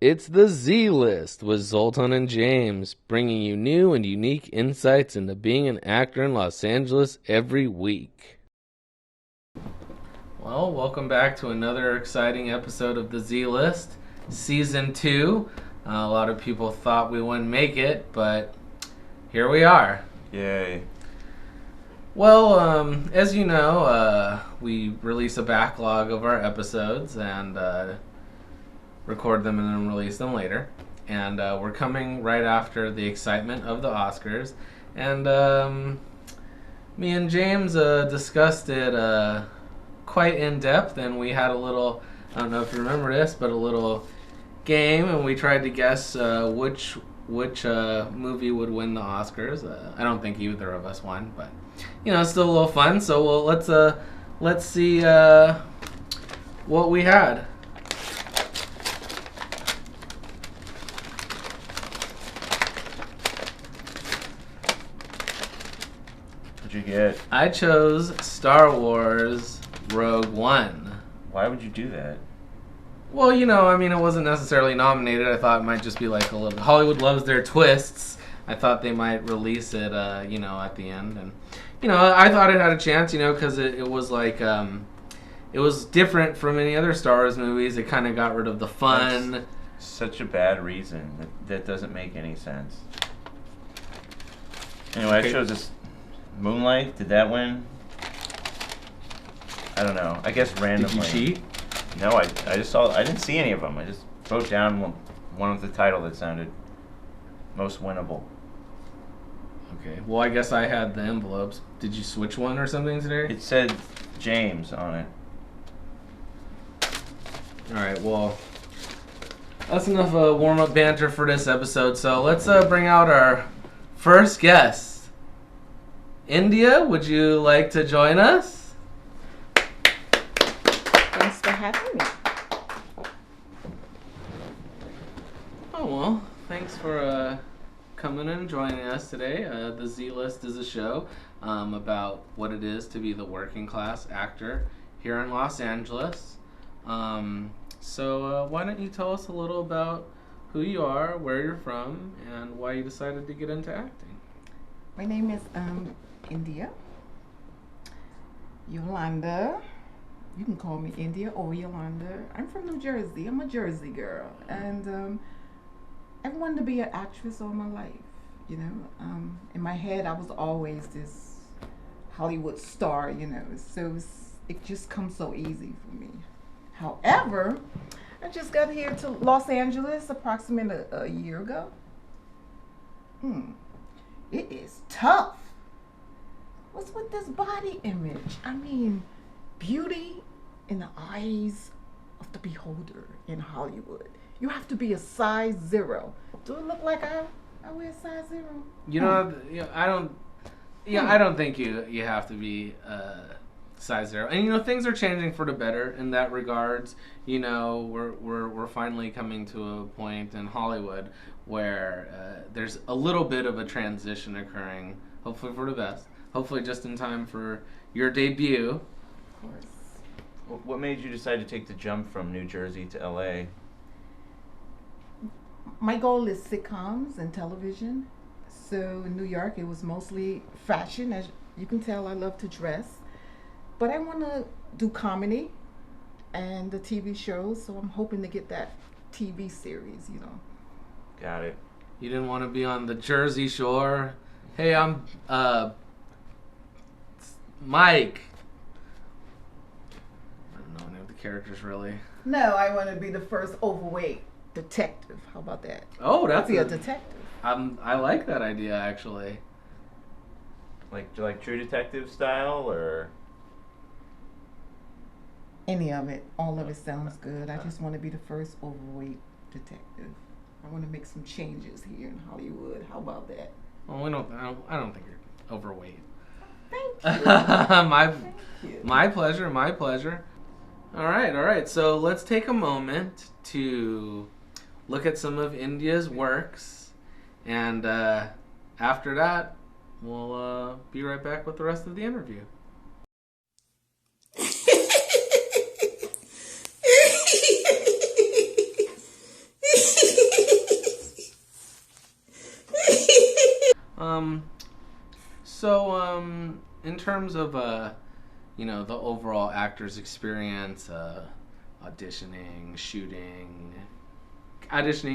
It's the Z List with Zoltan and James, bringing you new and unique insights into being an actor in Los Angeles every week. Well, welcome back to another exciting episode of the Z List, Season 2. A lot of people thought we wouldn't make it, but here we are. Yay. Well, as you know, we release a backlog of our episodes and record them and then release them later. And we're coming right after the excitement of the Oscars. And me and James discussed it quite in depth, and we had a little, I don't know if you remember this, but a little game, and we tried to guess which movie would win the Oscars. I don't think either of us won, but you know, it's still a little fun. So let's see what we had. What'd you get? I chose Star Wars Rogue One. Why would you do that? Well, you know, I mean, it wasn't necessarily nominated. I thought it might just be like a little... Hollywood loves their twists. I thought they might release it, you know, at the end. And, you know, I thought it had a chance, you know, because it was like... it was different from any other Star Wars movies. It kind of got rid of the fun. That's such a bad reason. That doesn't make any sense. Anyway, I chose this... Moonlight. Did that win? I don't know. I guess randomly. Did you cheat? No, I just saw... I didn't see any of them. I just wrote down one with the title that sounded most winnable. Okay. Well, I guess I had the envelopes. Did you switch one or something today? It said James on it. Alright, well, that's enough warm-up banter for this episode. So let's bring out our first guest. India, would you like to join us? Thanks for having me. Oh, well, thanks for coming and joining us today. The Z List is a show about what it is to be the working class actor here in Los Angeles. So why don't you tell us a little about who you are, where you're from, and why you decided to get into acting? My name is India Yolanda. You can call me India or Yolanda. I'm from New Jersey. I'm a Jersey girl, and I've wanted to be an actress all my life. You know, in my head, I was always this Hollywood star. You know, so it just comes so easy for me. However, I just got here to Los Angeles approximately a year ago. It is tough. What's with this body image? I mean, beauty in the eyes of the beholder in Hollywood. You have to be a size 0. Do it look like I wear size 0? You know, I don't. Yeah, I don't think you have to be size 0. And you know, things are changing for the better in that regards. You know, we're finally coming to a point in Hollywood where there's a little bit of a transition occurring. Hopefully for the best. Hopefully just in time for your debut. Of course. What made you decide to take the jump from New Jersey to LA? My goal is sitcoms and television. So in New York, it was mostly fashion. As you can tell, I love to dress. But I want to do comedy and the TV shows, so I'm hoping to get that TV series, you know. Got it. You didn't want to be on the Jersey Shore. Hey, I'm Mike. I don't know any of the characters really. No, I want to be the first overweight detective. How about that? Oh, I'll that's be a detective. I like that idea actually. Like True Detective style, or Any of it. All of it sounds good. I just want to be the first overweight detective. I want to make some changes here in Hollywood. How about that? Well, I don't think you're overweight. Thank you. my Thank you. my pleasure. All right. So let's take a moment to look at some of India's works, and after that, we'll be right back with the rest of the interview. In terms of the overall actor's experience, auditioning,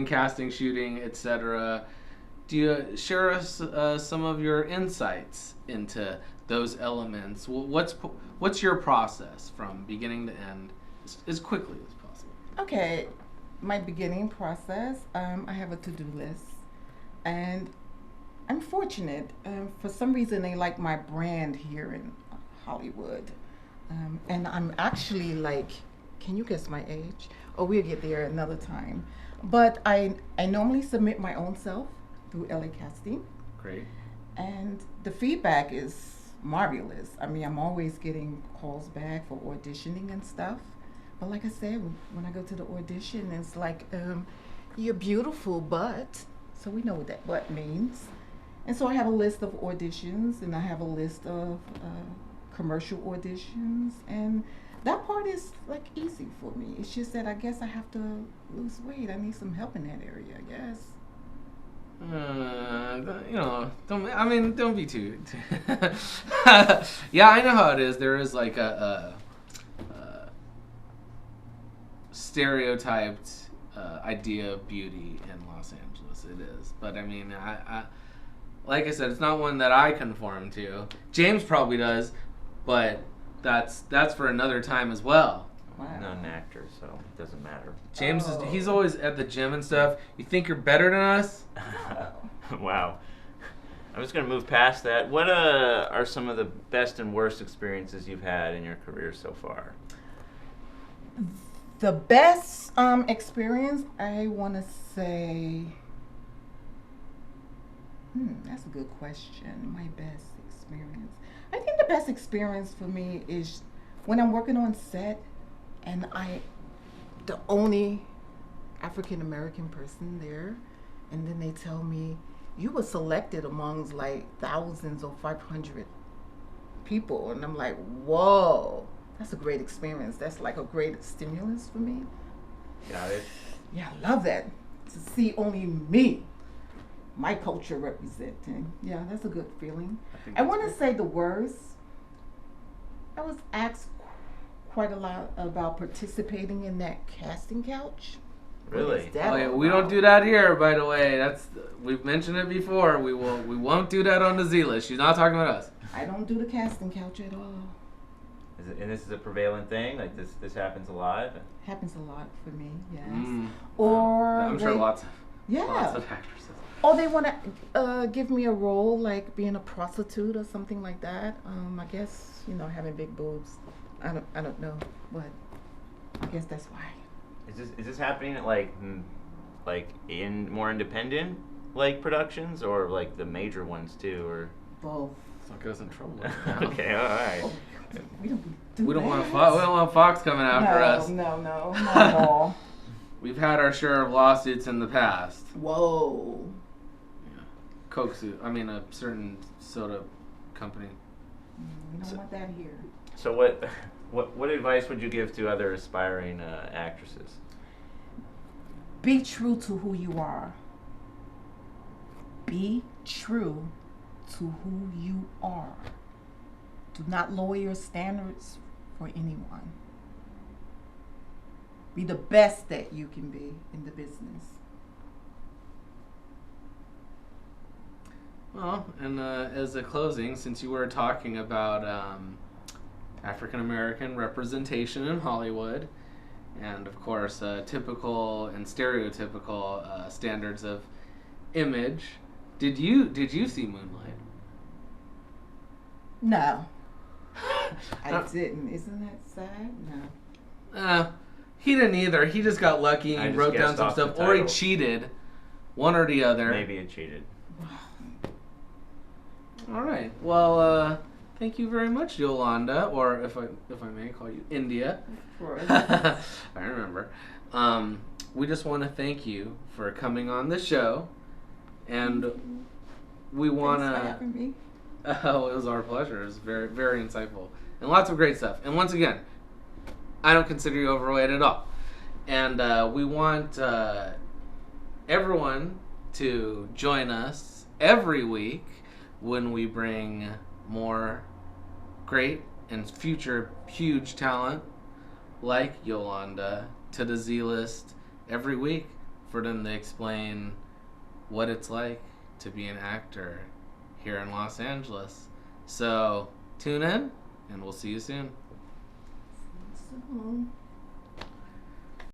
casting, shooting, etc. Do you share us some of your insights into those elements? What's your process from beginning to end, as quickly as possible? Okay, my beginning process. I have a to-do list, and I'm fortunate. For some reason, they like my brand here in Hollywood, and I'm actually like, can you guess my age? Oh, we'll get there another time. But I normally submit my own self through LA Casting, Great. and the feedback is marvelous. I mean, I'm always getting calls back for auditioning and stuff. But like I said, when I go to the audition, it's like, you're beautiful, but, so we know what that but means. And so I have a list of auditions, and I have a list of commercial auditions, and that part is like easy for me. It's just that I guess I have to lose weight. I need some help in that area, I guess. Don't be too. Yeah, I know how it is. There is like a stereotyped idea of beauty in Los Angeles. It is, but I mean, I like I said, it's not one that I conform to. James probably does, but that's for another time as well. Wow. I'm not an actor, so it doesn't matter. James he's always at the gym and stuff. You think you're better than us? Wow. I'm just gonna move past that. What are some of the best and worst experiences you've had in your career so far? The best experience, I want to say, that's a good question. My best experience. I think the best experience for me is when I'm working on set and the only African American person there, and then they tell me, you were selected amongst like thousands or 500 people. And I'm like, whoa, that's a great experience. That's like a great stimulus for me. Got it. Yeah, I love that. To see only me, my culture representing. Yeah, that's a good feeling. I want to say the worst. I was asked quite a lot about participating in that casting couch. Really? Oh yeah, we don't do that here, by the way. We've mentioned it before. We won't do that on the Z list. She's not talking about us. I don't do the casting couch at all. And this is a prevalent thing? Like this happens a lot? Happens a lot for me, yes. Or I'm sure lots of actresses. Or they want to give me a role like being a prostitute or something like that. I guess having big boobs. I don't know, but I guess that's why. Is this happening at like in more independent like productions or like the major ones too, or both? Let's not get us in trouble. Okay, all right. Oh, we don't want Fox coming after us. No, not at all. We've had our share of lawsuits in the past. Whoa. Yeah. Coke suit. I mean, a certain soda company. We don't want that here. So what advice would you give to other aspiring actresses? Be true to who you are. Be true to who you are. Do not lower your standards for anyone. Be the best that you can be in the business. Well, and as a closing, since you were talking about African American representation in Hollywood, and of course typical and stereotypical standards of image, did you see Moonlight? No, I didn't. Isn't that sad? No. He didn't either. He just got lucky and wrote down some stuff, or he cheated, one or the other. Maybe he cheated. All right. Well, thank you very much, Yolanda, or if I may call you India. Of course. I remember. We just want to thank you for coming on the show, and we want to. Thanks for having me. Oh, it was our pleasure. It was very, very insightful and lots of great stuff. And once again, I don't consider you overweight at all. And we want everyone to join us every week when we bring more great and future huge talent like Yolanda to the Z List every week for them to explain what it's like to be an actor here in Los Angeles. So tune in, and we'll see you soon. So.